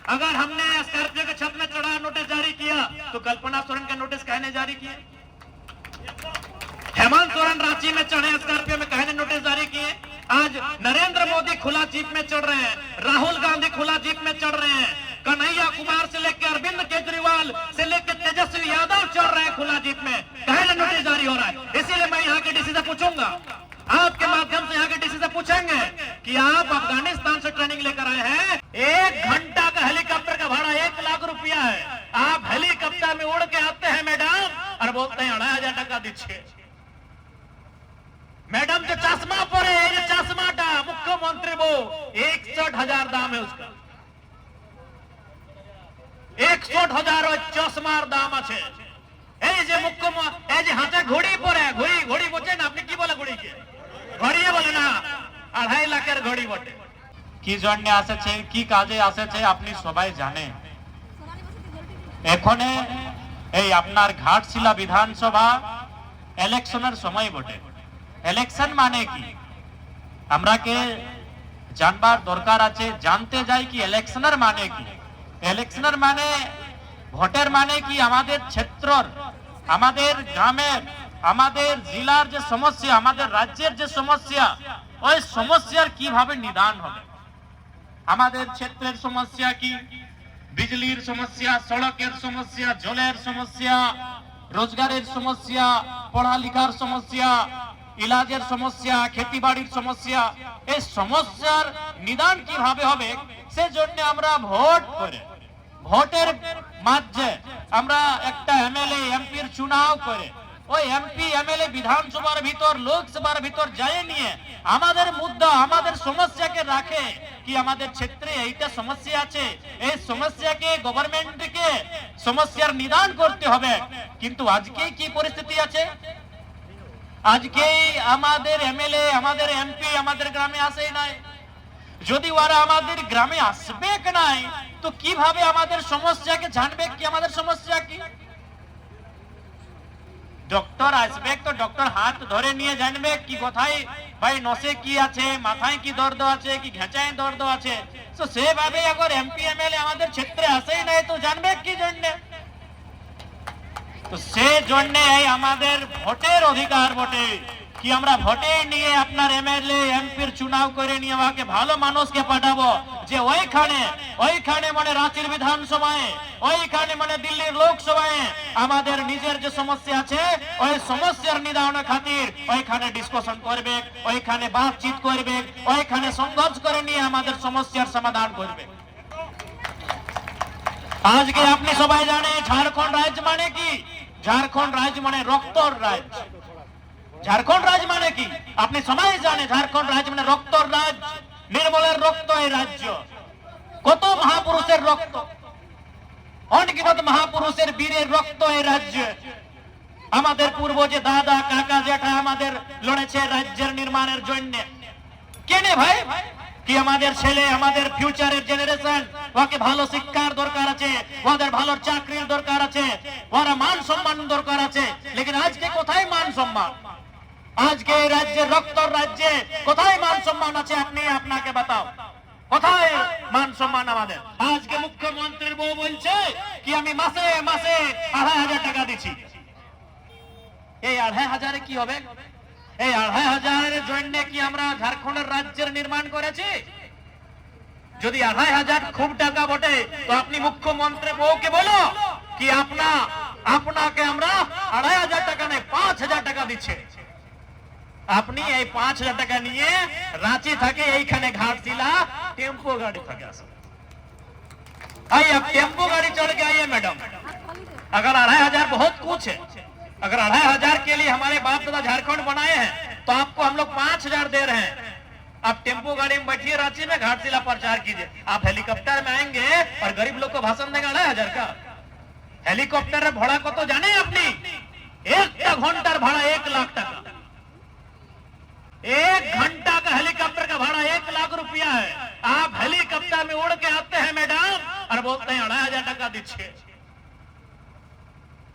अगर हमने स्कॉर्पियो के छत में चढ़ा नोटिस जारी किया तो कल्पना सोरेन का नोटिस कहने जारी किए? हेमंत सोरेन रांची में चढ़े स्कॉर्पियो में कहने नोटिस जारी किए? आज नरेंद्र मोदी खुला जीप में चढ़ रहे हैं, राहुल गांधी खुला जीप में चढ़ रहे हैं, कन्हैया कुमार से लेकर अरविंद केजरीवाल से लेकर तेजस्वी यादव चढ़ रहे हैं खुला जीप में, कहने नोटिस जारी हो रहा है। इसीलिए मैं यहाँ के डीसी से पूछूंगा, आपके माध्यम से यहाँ के डीसी से पूछेंगे कि आप अफगानिस्तान से ट्रेनिंग लेकर आए हैं, 1 घंटा का हेलीकॉप्टर का भाड़ा 1 लाख रुपया है, आप हेलीकॉप्टर में उड़ के आते हैं मैडम और बोलते हैं 2,500 টাকা दीजिए। मैडम जो चश्मा परे ये चश्माटा मुख्यमंत्री वो 61,000 दाम है उसका, 61,000 चश्मार दाम আছে। এই যে মুখ্যমন্ত্রী এই যে হাতে ঘড়ি পরে ঘড়ি ঘড়ি বোঝেন আপনি কি বলে ঘড়িকে? ঘড়িয়ে বলে না, 2.5 লাখের ঘড়ি বটে। কি জন্য আসছে কি কাজে আসছে আপনি সবাই জানেন। এখনে এই আপনার ঘাটশিলা বিধানসভা ইলেকশনের সময় বটে। ইলেকশন মানে কি আমরা কে জানবার দরকার আছে, জানতে যাই কি ইলেকশনের মানে কি। ইলেকশনের মানে ভোটের মানে কি আমাদের ক্ষেত্রর, আমাদের গ্রামের, আমাদের জেলার যে সমস্যা, আমাদের রাজ্যের যে সমস্যা, ওই সমস্যার কিভাবে নিদান হবে। আমাদের ক্ষেত্রের সমস্যা কি? বিজলির সমস্যা, সড়কের সমস্যা, জলের সমস্যা, রোজগারের সমস্যা, পড়ালেখার সমস্যা, ইলাজের সমস্যা, খেতিবাড়ির সমস্যা। এই সমস্যার নিদান কিভাবে হবে সেজন্য আমরা ভোট করে, ভোটের মাধ্যমে আমরা একটা এমএলএ এমপির চুনাও করে ওই এমপি এমএলএ বিধানসভার ভিতর লোকসভার ভিতর যায় নিয়ে আমাদের মুদ্দা আমাদের সমস্যাকে রাখে কি আমাদের ক্ষেত্রে এইটা সমস্যা আছে, এই সমস্যাকে গভর্নমেন্টকে সমস্যার নিদান করতে হবে। কিন্তু আজকে কি পরিস্থিতি আছে? আজকে আমাদের এমএলএ আমাদের এমপি আমাদের গ্রামে আসেই নাই। যদি ওরা আমাদের গ্রামে আসবে নাই তো কিভাবে আমাদের সমস্যাকে জানবে কি আমাদের সমস্যা কি? ডক্টর আসবে তো ডক্টর হাত ধরে নিয়ে জানবে কি কোথায় ভাই নসে কি আছে, মাথায় কি দর্দ আছে, কি ঘেঁচায় দর্দ আছে। তো সেভাবে अगर এমপি এমএলএ আমাদের ক্ষেত্রে আসেই নাই তো জানবে কি জন্য? তো সেই জন্য এই আমাদের ভোটের অধিকার বটে কি আমরা ভোটে নিয়ে আপনার এমএলএ এমপির চুনাও করে নিয়ে ওকে ভালো মানুষকে পাঠাবো যে ওইখানে মানে রাঁচির বিধানসভায়, ওইখানে মানে দিল্লির লোকসভায় আমাদের নিজের যে সমস্যা আছে ওই সমস্যার নিদানের খাতির ওইখানে ডিসকাশন করবে, ওইখানে বাতচিত করবে, ওইখানে সংঘর্ষ করে নিয়ে আমাদের সমস্যার সমাধান করবে। আজকে আপনি সবাই জানেন ঝাড়খণ্ড রাজ্য মানে কি? ঝাড়খণ্ড রাজ্য মানে রক্তর রাজ্য। ঝাড়খণ্ড রাজ্য মানে কি আপনি সবাই জানে, ঝাড়খণ্ড রাজ্য মানে রক্তর রাজ্য, নির্মলের রক্ত এই রাজ্য, কত মহাপুরুষের রক্ত, অনগিনত মহাপুরুষের বীরের রক্ত এই রাজ্য। আমাদের পূর্বজে দাদা কাকা জেঠা আমাদের লড়েছে রাজ্যের নির্মাণের জন্য। কেনে ভাই কি আমাদের ছেলে আমাদের ফিউচারের জেনারেশন ওকে ভালো শিক্ষার দরকার আছে, ওদের ভালো চাকরির দরকার আছে, ওরা মান সম্মান দরকার আছে। লেকিন আজকে কোথায় মান সম্মান? আজকে এই রাজ্যের রক্তর রাজ্যে কোথায় মান সম্মান আছে? আপনি আপনাকে বাতাও কোথায় মান সম্মান আমাদের? আজকে মুখ্যমন্ত্রীর বউ বলছে কি আমি মাসে মাসে 2,500 টাকা দিচ্ছি। এই 2,500 কি হবে? এই 2,500 জন্য কি আমরা ঝাড়খণ্ডের রাজ্যের নির্মাণ করেছি? যদি 2,500 খুব টাকা বটে তো আপনি মুখ্যমন্ত্রী বউকে বলো কি আপনাকে আমরা 2,500 টাকা নেই 5,000 টাকা দিচ্ছে। আপনি এই 5,000 টাকা নিয়ে রাঁচি থেকে এইখানে घाटशिला टेम्पो गाड़ी থাকে আসুন। आइए अब टेम्पो गाड़ी चढ़ के आइए मैडम। अगर 2,500 बहुत कुछ है, अगर 2,500 के लिए हमारे बाप दादा झारखंड बनाए हैं तो आपको हम लोग 5,000 दे रहे हैं। आप टेम्पो गाड़ी में बैठिए रांची में घाटशिला प्रचार कीजिए। आप हेलीकॉप्टर में आएंगे और गरीब लोग को भाषण देंगे 2,500 का। हेलीकॉप्टर भाड़ा को तो जाने अपनी 1 घंटार भाड़ा 1 लाख টাকা, 1 घंटा का हेलीकॉप्टर का भाड़ा 1 लाख रुपया है। आप हेलीकॉप्टर में उड़ के आते हैं मैडम और बोलते हैं 2,500 টাকা दीजिए।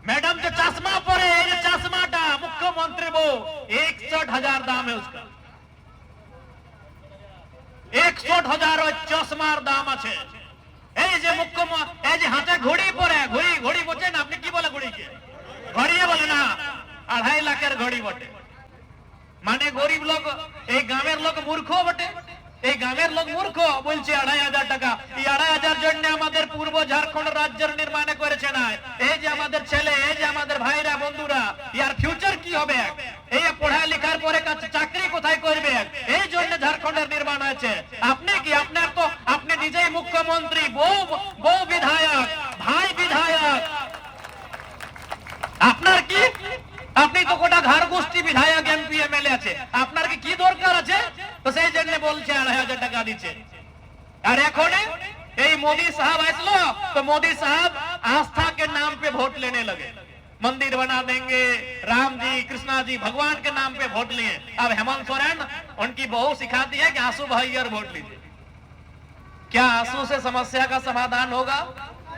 मैडम जो चश्मा परे ये चश्माटा मुख्यमंत्री वो 61,000 दाम है उसका, 61,000 चश्मार दाम আছে। এই এই যে এই যে হাতে ঘড়ি পরে ঘড়ি বোঝেন আপনি কি বলে ঘড়িকে? ঘড়িয়ে বলে না, 2.5 লাখের ঘড়ি বটে। মানে গরিব লোক, এই গ্রামের লোক মূর্খ বটে। এই গ্রামের লোক মূর্খ, বলছে 2,500 টাকা। এই 2,500 জন্য আমাদের পূর্ব ঝাড়খণ্ড রাজ্যের নির্মাণ করেছে না। এই যে আমাদের ছেলে, এই যে আমাদের ভাইরা বন্ধুরা, ইয়ার ফিউচার কি হবে? এই পড়ালেখার পরে চাকরি কোথায় করবে? এই জন্য ঝাড়খণ্ডের নির্মাণ হয়েছে। আপনি কি, আপনার তো আপনি নিজেই মুখ্যমন্ত্রী, বউ বিধায়ক, ভাই বিধায়ক, আপনার কি? আপনি তো গোটা ঘর গোষ্ঠী বিধায়ক, এমপি, এমএলএ আছে, আপনার কি দরকার আছে? তো সেই জন্য বলছে 2,500 টাকা দিচ্ছে। আর এখন এই मोदी साहब আসলো, तो मोदी साहब आस्था के नाम पे वोट लेने लगे। मंदिर बना देंगे, राम जी, कृष्णा जी, भगवान के नाम पे वोट लिए। अब हेमंत सोरेन उनकी बहू सिखाती है कि आंसू बहाइए और वोट लीजिए। क्या आंसू से समस्या का समाधान होगा?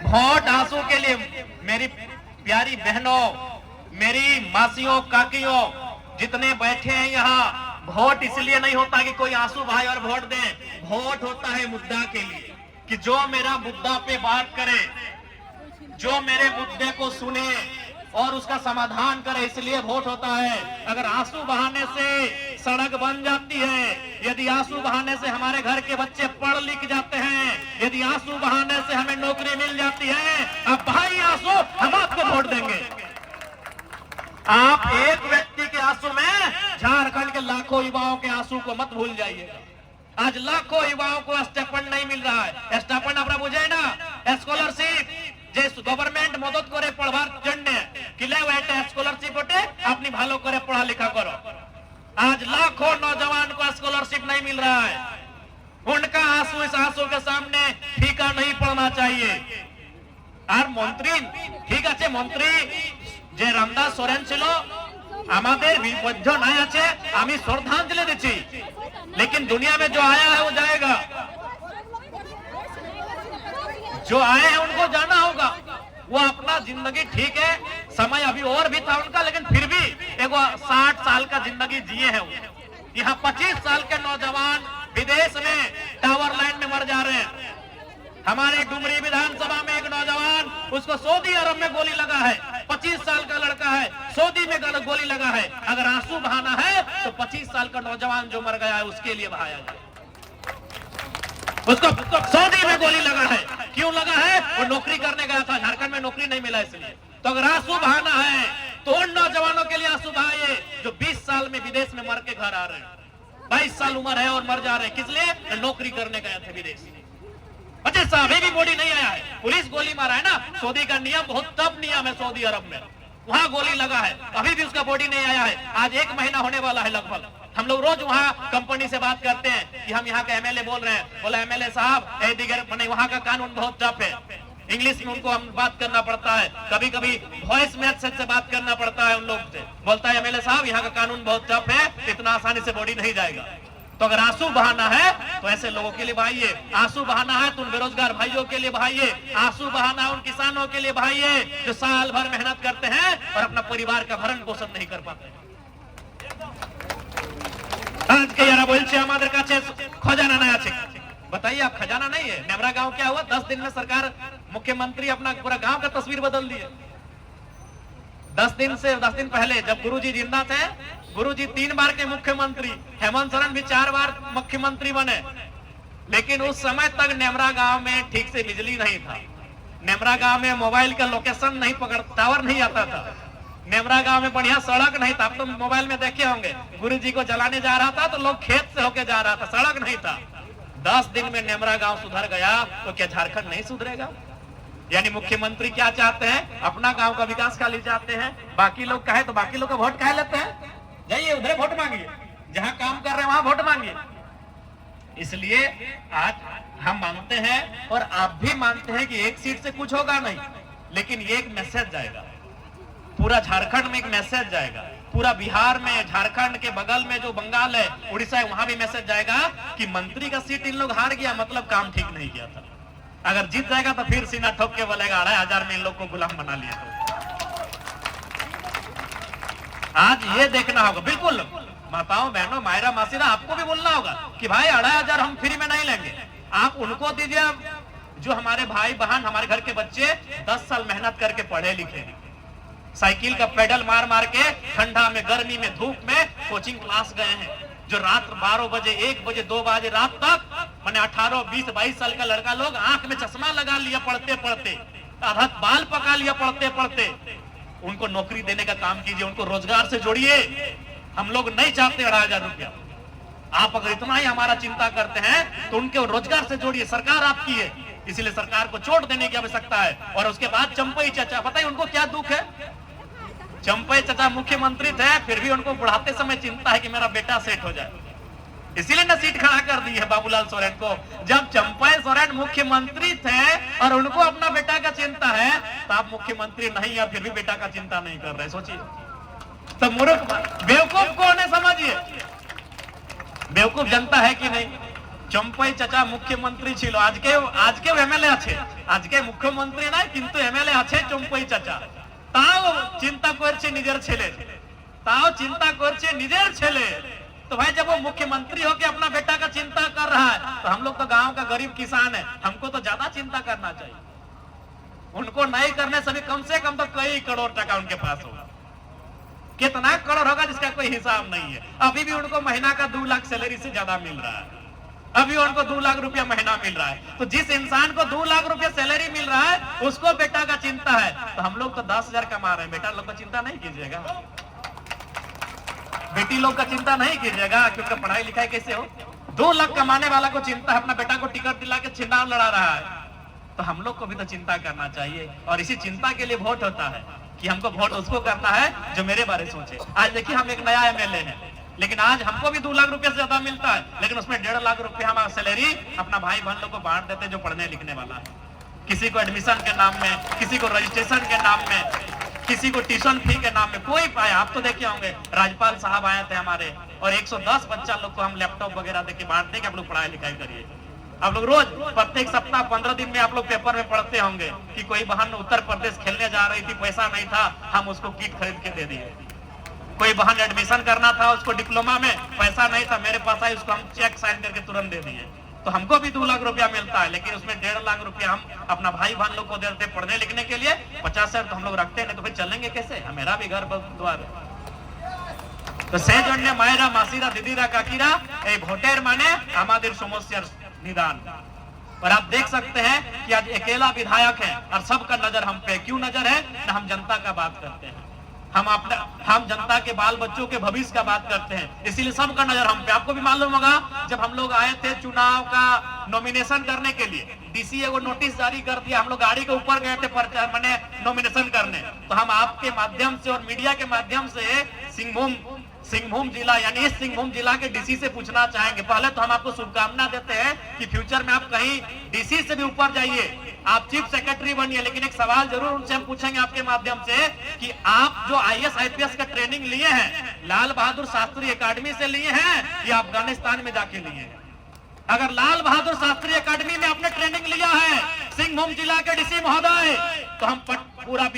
वोट आंसू के लिए। मेरी प्यारी बहनों, मेरी मासियों, काकियों, जितने बैठे हैं यहाँ, वोट इसलिए नहीं होता कि कोई आंसू भाई और वोट दे। वोट होता है मुद्दा के लिए, कि जो मेरा मुद्दा पे बात करे, जो मेरे मुद्दे को सुने और उसका समाधान करे, इसलिए वोट होता है। अगर आंसू बहाने से सड़क बन जाती है, यदि आंसू बहाने से हमारे घर के बच्चे पढ़ लिख जाते हैं, यदि आंसू बहाने से हमें नौकरी मिल जाती है, अब भाई आंसू हम आपको वोट देंगे। आप एक व्यक्ति के आंसू में झारखंड के लाखों युवाओं के आंसू को मत भूल जाइएगा। आज लाखों युवाओं को स्टाइपेंड नहीं मिल रहा है। स्टाइपेंड आपरा बुझे ना, स्कॉलरशिप যে গভর্নমেন্ট মদত করে পড়বার জন্য, কিলে ওইটা স্কলারশিপ ওঠে, আপনি ভালো করে পড়ালেখা করো। आज लाखों नौजवान को स्कॉलरशिप नहीं मिल रहा है। उनका आंसू इस आंसू के सामने फीका नहीं पड़ना चाहिए। আর মন্ত্রী ঠিক আছে, মন্ত্রী যে রামদাস সোরেন ছিল, আমাদের বিপক্ষ নাই আছে, আমি শ্রদ্ধাঞ্জলি দিচ্ছি। लेकिन दुनिया में जो आया है वो जाएगा, जो आए हैं उनको जाना होगा। वो अपना जिंदगी ठीक है, समय अभी और भी था उनका, लेकिन फिर भी एक 60 साल का जिंदगी जिए हैं वो। यहाँ 25 साल के नौजवान विदेश में टावर लाइन में मर जा रहे हैं। हमारे डुमरी विधानसभा में एक नौजवान, उसको सऊदी अरब में गोली लगा है। 25 साल का लड़का है, सऊदी में गोली लगा है। अगर आंसू बहाना है तो 25 साल का नौजवान जो मर गया है उसके लिए बहाया जाए। उसको सऊदी में गोली लगा है, क्यों लगा है? वो नौकरी करने गया था, झारखंड में नौकरी नहीं मिला इसलिए। तो अगर आंसू बहाना है तो उन नौजवानों के लिए आंसू बहाइए जो 20 साल में विदेश में मर के घर आ रहे हैं। 22 साल उम्र है और मर जा रहे हैं, किस लिए? नौकरी करने गए थे विदेश। 25 साल अभी भी बॉडी नहीं आया है, पुलिस गोली मारा है ना। सऊदी का नियम बहुत टफ नियम है, सऊदी अरब में वहां गोली लगा है, अभी भी उसका बॉडी नहीं आया है। आज 1 महीना होने वाला है लगभग। हम लोग रोज वहाँ कंपनी से बात करते हैं कि हम यहाँ के एमएलए बोल रहे हैं, बोला एमएलए साहब वहाँ का कानून बहुत टफ है, इंग्लिश में उनको हम बात करना पड़ता है, कभी कभी वॉइस मैसेज से बात करना पड़ता है उन लोग से। बोलता है एमएलए साहब यहाँ का कानून बहुत टफ है, इतना आसानी से बॉडी नहीं जाएगा। तो अगर आंसू बहाना है तो ऐसे लोगों के लिए बहाइए। आंसू बहाना है तो उन बेरोजगार भाइयों के लिए बहाइए। आंसू बहाना है उन किसानों के लिए बहाइए जो साल भर मेहनत करते हैं और अपना परिवार का भरण पोषण नहीं कर पाते। आज के यारा बोलছে আমাদের কাছে खजाना नहीं আছে। बताइए आप, खजाना नहीं है। नेमरा गांव क्या हुआ? 10 दिन में सरकार, मुख्यमंत्री अपना पूरा गांव का तस्वीर बदल दिए। 10 दिन पहले जब गुरुजी जिंदा थे, गुरुजी 3 बार के मुख्यमंत्री, हेमंत सोरेन भी 4 बार मुख्यमंत्री बने, लेकिन उस समय तक नेमरा गांव में ठीक से बिजली नहीं था। नेमरा गांव में मोबाइल का लोकेशन नहीं पकड़, टावर नहीं आता था। नेमरा गांव में बढ़िया सड़क नहीं था। आप तो मोबाइल में देखे होंगे, गुरुजी को जलाने जा रहा था तो लोग खेत से होके जा रहा था, सड़क नहीं था। 10 दिन में नेमरा गांव सुधर गया, तो क्या झारखंड नहीं सुधरेगा? यानी मुख्यमंत्री क्या चाहते हैं? अपना गांव का विकास खाली चाहते हैं, बाकी लोग कहे तो बाकी लोग का वोट कहे लेते हैं। जाइए उधर वोट मांगिए, जहां काम कर रहे हैं वहां वोट मांगिए। इसलिए आज हम मानते हैं और आप भी मानते हैं कि एक सीट से कुछ होगा नहीं, लेकिन ये एक मैसेज जाएगा पूरा झारखंड में, एक मैसेज जाएगा पूरा बिहार में, झारखंड के बगल में जो बंगाल है, उड़ीसा है, वहां भी मैसेज जाएगा कि मंत्री का सीट इन लोग हार गया, मतलब काम ठीक नहीं किया था। अगर जीत जाएगा तो फिर सीना ठोक के बोलेगा 2,500 में इन लोग को गुलाम बना लिया। आज ये देखना होगा, बिल्कुल माताओं बहनों मायरा मासीरा, आपको भी बोलना होगा कि भाई 2,500 हम फ्री में नहीं लेंगे। आप उनको दीजिए जो हमारे भाई बहन, हमारे घर के बच्चे 10 साल मेहनत करके पढ़े लिखे हैं, साइकिल का पेडल मार मार के ठंडा में, गर्मी में, धूप में कोचिंग क्लास गए हैं, जो रात 12 बजे, 1 बजे, 2 बजे रात तक, मैंने 18, 20, 22 साल का लड़का लोग आंख में चश्मा लगा लिया पढ़ते पढ़ते, आधा बाल पका लिया पढ़ते पढ़ते। उनको नौकरी देने का काम कीजिए, उनको रोजगार से जोड़िए। हम लोग नहीं चाहते 18,000 रुपया। आप अगर इतना ही हमारा चिंता करते हैं तो उनके रोजगार से जोड़िए। सरकार आपकी है, इसीलिए सरकार को चोट देने की आवश्यकता है। और उसके बाद चंपई चाचा, बताइए उनको क्या दुख है? चंपई चाचा मुख्यमंत्री थे, फिर भी उनको बुढ़ाते समय चिंता है कि मेरा बेटा सेट हो जाए, इसीलिए न सीट खड़ा कर दी है बाबूलाल सोरेन को। जब चंपई सोरेन मुख्यमंत्री थे और उनको अपना बेटा का चिंता है, तो आप मुख्यमंत्री नहीं या फिर भी बेटा का चिंता नहीं कर रहे, सोचिए। तो मूर्ख बेवकूफ कौन है समझिए, बेवकूफ जनता है कि नहीं। चंपई चाचा मुख्यमंत्री छिलो, आज के एमएलए আছে, आज के मुख्यमंत्री নাই কিন্তু এমএলএ আছে চম্পই চাচা। তাও চিন্তা করছে নিজের ছেলে, তাও চিন্তা করছে নিজের ছেলে। तो भाई जब वो मुख्यमंत्री होके अपना बेटा का चिंता कर रहा है, तो हम लोग तो गांव का गरीब किसान है, हमको तो ज्यादा चिंता करना चाहिए। उनको नहीं करने से भी कम तो कई करोड़ टका उनके पास होगा। कितना करोड़ होगा जिसका कोई हिसाब नहीं है। अभी भी उनको महीना का 2 लाख सैलरी से ज्यादा मिल रहा है, अभी उनको 2 लाख रुपया महीना मिल रहा है। तो जिस इंसान को 2 लाख रुपया सैलरी मिल रहा है, उसको बेटा का चिंता है, तो हम लोग तो 10,000 कमा रहे हैं, बेटा लोग का चिंता नहीं कीजिएगा, बेटी लोग का चिंता नहीं कीजिएगा, क्योंकि पढ़ाई लिखाई कैसे हो। 2 लाख कमाने वाला को चिंता है, अपना बेटा को टिकट दिला के चुनाव लड़ा रहा है, तो हम लोग को भी तो चिंता करना चाहिए। और इसी चिंता के लिए वोट होता है कि हमको वोट उसको करना है जो मेरे बारे सोचे। आज देखिए हम एक नया एमएलए हैं, लेकिन आज हमको भी 2 लाख रुपए से ज्यादा मिलता है, लेकिन उसमें 1.5 लाख रुपए हमारा सैलरी अपना भाई बहन लोग को बांट देते हैं जो पढ़ने लिखने वाला है। किसी को एडमिशन के नाम में, किसी को रजिस्ट्रेशन के नाम में, किसी को ट्यूशन फी के नाम में, कोई पाया। आप तो देखे होंगे राज्यपाल साहब आए थे हमारे, और 110 बच्चा लोग को हम लैपटॉप वगैरह देके बांट देंगे, आप लोग पढ़ाई लिखाई करिए। आप लोग रोज प्रत्येक सप्ताह 15 दिन में आप लोग पेपर में पढ़ते होंगे कि कोई बहन उत्तर प्रदेश खेलने जा रही थी, पैसा नहीं था, हम उसको किट खरीद के दे दिए। कोई बहन एडमिशन करना था, उसको डिप्लोमा में पैसा नहीं था, मेरे पास आई, उसको हम चेक साइन करके तुरंत दे दिए। तो हमको भी 2 लाख रुपया मिलता है, लेकिन उसमें 1.5 लाख रुपया हम अपना भाई बहन लोग को देते पढ़ने लिखने के लिए। 50,000 तो हम लोग रखते नहीं, तो फिर चलेंगे कैसे? मेरा भी घर द्वार। तो से जन्य मायरा मासीरा दीदीरा काकीरा ए भोटेर माने हमारे समस्यार निदान। और आप देख सकते हैं कि आज अकेला विधायक है और सबका नजर हम पे। क्यों नजर है? ना हम जनता का बात करते हैं, हम जनता के बाल बच्चों के भविष्य का बात करते हैं, इसीलिए सबका नजर हम पे। आपको भी मालूम होगा, जब हम लोग आए थे चुनाव का नॉमिनेशन करने के लिए, डीसी को नोटिस जारी कर दिया, हम लोग गाड़ी के ऊपर गए थे मैंने नॉमिनेशन करने। तो हम आपके माध्यम से और मीडिया के माध्यम से सिंहभूम जिला यानी इस सिंहभूम जिला के डीसी से पूछना चाहेंगे। पहले तो हम आपको शुभकामना देते हैं कि फ्यूचर में आप कहीं डीसी से भी ऊपर जाइए, आप चीफ सेक्रेटरी बनिए। लेकिन एक सवाल जरूर उनसे हम पूछेंगे आपके माध्यम से कि आप जो IAS IPS का ट्रेनिंग लिए हैं, लाल बहादुर शास्त्री अकादमी से लिए हैं या अफगानिस्तान में जाके लिए हैं? अगर लाल बहादुर शास्त्री अकादमी में आपने ट्रेनिंग लिया है सिंहभूम जिला के डीसी महोदय, तो हम पूरा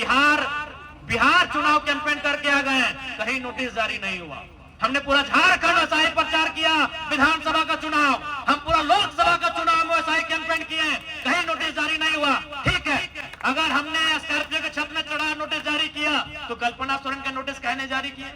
बिहार चुनाव कैंपेन करके आ गए, कहीं नोटिस जारी नहीं हुआ। हमने पूरा झारखंड ऐसा प्रचार किया, विधानसभा का चुनाव, हम पूरा लोकसभा का चुनाव में ऐसा कैंपेन किए, कहीं नोटिस जारी नहीं हुआ। ठीक है, अगर हमने स्कॉर्पियो के छत में चढ़ा नोटिस जारी किया, तो कल्पना सोरेन का नोटिस कहने जारी किए?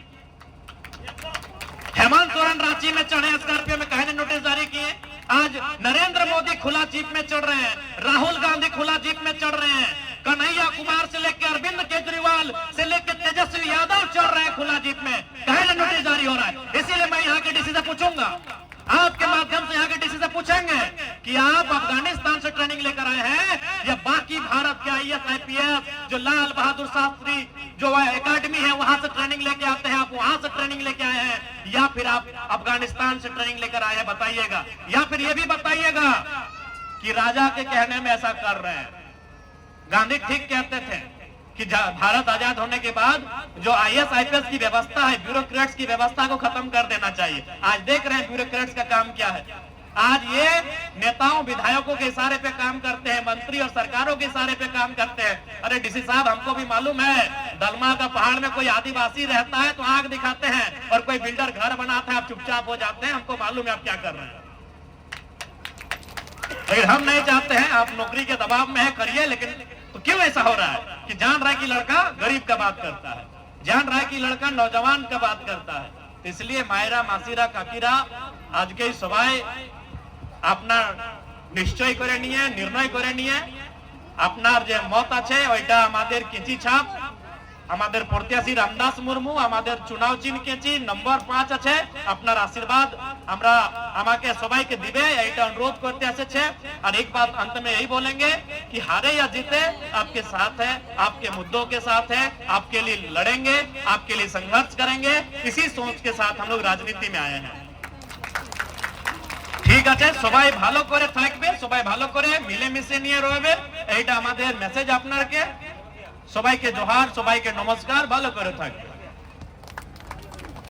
हेमंत सोरेन रांची में चढ़े स्कॉर्पियो में, कहने नोटिस जारी किए? आज नरेंद्र मोदी खुला जीप में चढ़ रहे हैं, राहुल गांधी खुला जीप में चढ़ रहे हैं, कन्हैया कुमार से लेकर अरविंद केजरीवाल से लेकर तेजस्वी यादव चढ़ रहे हैं खुला जीप में, कहने नोटिस जारी हो रहा है। इसीलिए मैं यहाँ के डीसी से पूछूंगा, आपके माध्यम से यहाँ के डीसी से पूछेंगे कि आप अफगानिस्तान से ट्रेनिंग लेकर आए हैं या बाकी भारत के IAS IPS जो लाल बहादुर शास्त्री जो एकेडमी है वहां से ट्रेनिंग लेके आते हैं, आप वहां से ट्रेनिंग लेके आए हैं या फिर आप अफगानिस्तान से ट्रेनिंग लेकर आए हैं? बताइएगा। या फिर ये भी बताइएगा कि राजा के कहने में ऐसा कर रहे हैं। गांधी ठीक कहते थे कि भारत आजाद होने के बाद जो IAS IPS की व्यवस्था है, ब्यूरोक्रेट्स की व्यवस्था को खत्म कर देना चाहिए। आज देख रहे हैं ब्यूरोक्रेट्स का काम क्या है। आज ये नेताओं विधायकों के इशारे पे काम करते हैं, मंत्री और सरकारों के इशारे पे काम करते हैं। अरे डीसी साहब, हमको भी मालूम है, दलमा का पहाड़ में कोई आदिवासी रहता है तो आंख दिखाते हैं, और कोई बिल्डर घर बनाता है आप चुपचाप हो जाते हैं। हमको मालूम है आप क्या कर रहे हैं। लेकिन हम नहीं चाहते हैं, आप नौकरी के दबाव में है, करिए, लेकिन तो क्यों ऐसा हो रहा है कि जान रहा है कि लड़का गरीब का बात करता है, जान रहा है कि लड़का नौजवान का बात करता है। तो इसलिए मायरा मासिरा काकीरा आज के सभाয় আপনার নিশ্চয় করে নিয়ে নির্ণয় করে নিয়ে আপনার যে মত আছে ওইটা আমাদের কেঁচি ছাপ, আমাদের প্রত্যাশী রামদাস মুর্মু, আমাদের চুনাও চিহ্ন কেঁচি নম্বর 5 আছে, আপনার আশীর্বাদ আমরা আমাকে সবাইকে দিবে এইটা অনুরোধ করতে এসেছে। और एक बात अंत में यही बोलेंगे कि हारे या जीते आपके साथ है, आपके मुद्दों के साथ है, आपके लिए लड़ेंगे, आपके लिए संघर्ष करेंगे, इसी सोच के साथ हम लोग राजनीति में आए हैं। ঠিক আছে, সবাই ভালো করে থাকবে, সবাই ভালো করে মিলেমিশে নিয়ে রইবে, এইটা আমাদের মেসেজ আপনাকে। সবাইকে জোহার, সবাইকে নমস্কার, ভালো করে থাকবে।